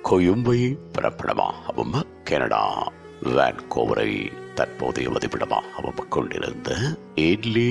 கொழும்பை பிறப்பிடமாகவும் Canada வான்கோவரை தற்போதைய வதிப்பிடமாகவும் கொண்டிருந்த ஏட்லி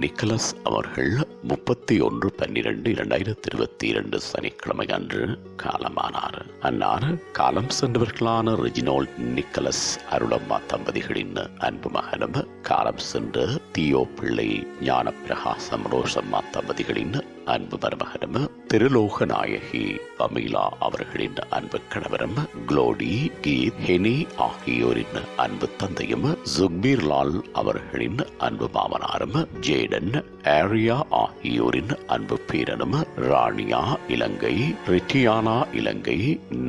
Nicholas அவர்கள் 31/12/2022 சனிக்கிழமை அன்று காலமானார். அன்னார் காலம் சென்றவர்களான ரெஜினோல்ட் நிக்கலஸ் அருளம்மா தம்பதிகளின் அன்பு மகனும், காலம் சென்ற தியோ பிள்ளை ஞான பிரகாசம் ரோசம்மா தம்பதிகளின் அன்பு மருமகனும், திருலோக நாயகி பமீலா அவர்களின் அன்பு கணவரும், குளோடி கீத் ஹெனி ஆகியோரின் அன்பு தந்தையும், சுக்பீர் லால் அவர்களின் அன்பு மாமனாரும், ஜேடன் ஆரியா ஆகியோரின் அன்பு பேரனும், ராணியா இலங்கை, ரிட்டியானா இலங்கை,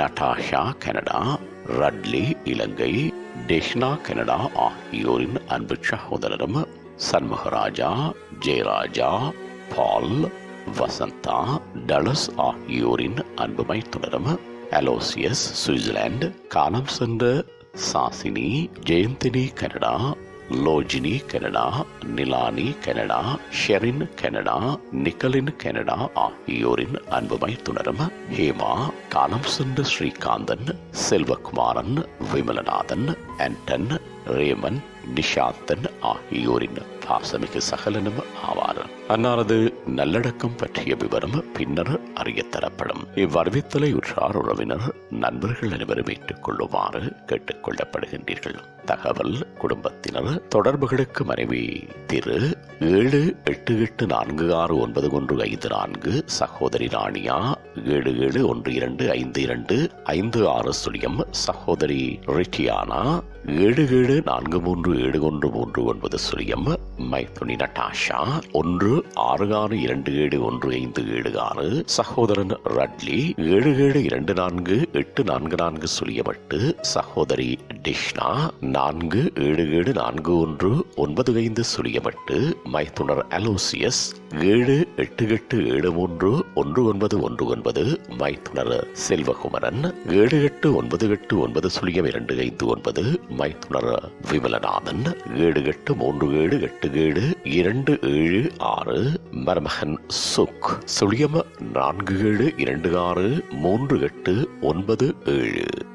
நட்டாஷா கனடா, ரட்லி இலங்கை, டெஷ்னா கனடா ஆகியோரின் அன்பு சகோதரரும், சண்முகராஜா, ஜெயராஜா, பால், வசந்தா, டலஸ் ஆகியோரின் அன்பு மைத்துனரும், அலோசியஸ் சுவிட்சர்லாந்து, காலம் சென்ற Sasini, Jeyanthini Canada, Lojini Canada, Nilani Canada, Sherin Canada, நிக்கலின் கனடா ஆகியோரின் அன்பு மைத்துனரும், ஹேமா, காலம் சென்ற ஸ்ரீகாந்தன், செல்வகுமாரன், விமலநாதன், ஆண்டன், ரேமன், நிஷாந்தன் ஆகியோரின் பாசமிகு சகலனும் ஆவார். அன்னாரது நல்லடக்கம் பற்றிய விவரம் பின்னர் அறிய தரப்படும். இவ்வறிவித்தலை உற்றார் உறவினர் நண்பர்கள் அனைவரும் ஏற்றுக் கொள்ளுமாறு கேட்டுக் கொள்ளப்படுகின்றீர்கள். தகவல் குடும்பத்தினர் தொடர்புகளுக்கு மனைவி திரு 7884695154, சகோதரி ராணியா 77125256, சகோதரி ரிட்டியானா 77437139, மைத்துனி நட்டாஷா 1662715576, சகோதரன் ரட்லி 77248448, சகோதரி டிஷ்னா 47741995, மைத்துனர் அலோசியஸ் 7887311919, மைத்துனர் செல்வகுமரன் 78989259, மைத்துனர் விமலநாதன் 7837872776, மருமகன் சுக் 47263897.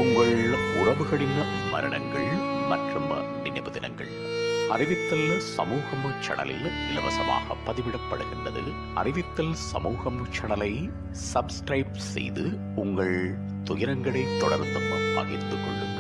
உங்கள் உறவுகளின் மரணங்கள் மற்றும் நினைவு தினங்கள் அறிவித்தல் சமூகம் சேனலில் இலவசமாக பதிவிடப்படுகின்றது. அறிவித்தல் சமூகம் சேனலை சப்ஸ்கிரைப் செய்து உங்கள் துயரங்களை தொடர்ந்தும் பகிர்ந்து கொள்ளுங்கள்.